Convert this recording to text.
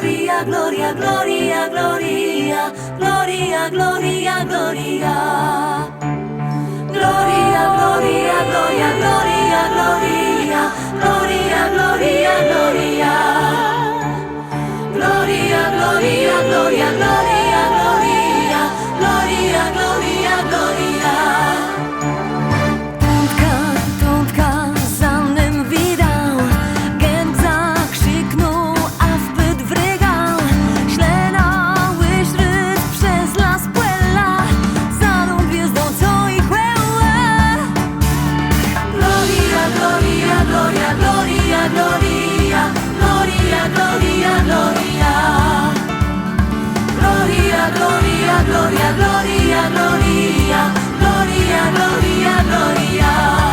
gloria, gloria, gloria, gloria, gloria, gloria, gloria. Gloria, gloria, gloria, gloria, gloria, gloria, gloria, gloria. Gloria, gloria, gloria, gloria, gloria, gloria, gloria, gloria. Tątka za mnym widał, gęb zakrzyknął, a wpyt wrygał. Ślenały szryt przez las płela, za tą gwiazdą co ich kłęła. Gloria, gloria, gloria, gloria, gloria, gloria, gloria, gloria. Gloria, gloria, gloria, gloria, gloria, gloria, gloria, gloria.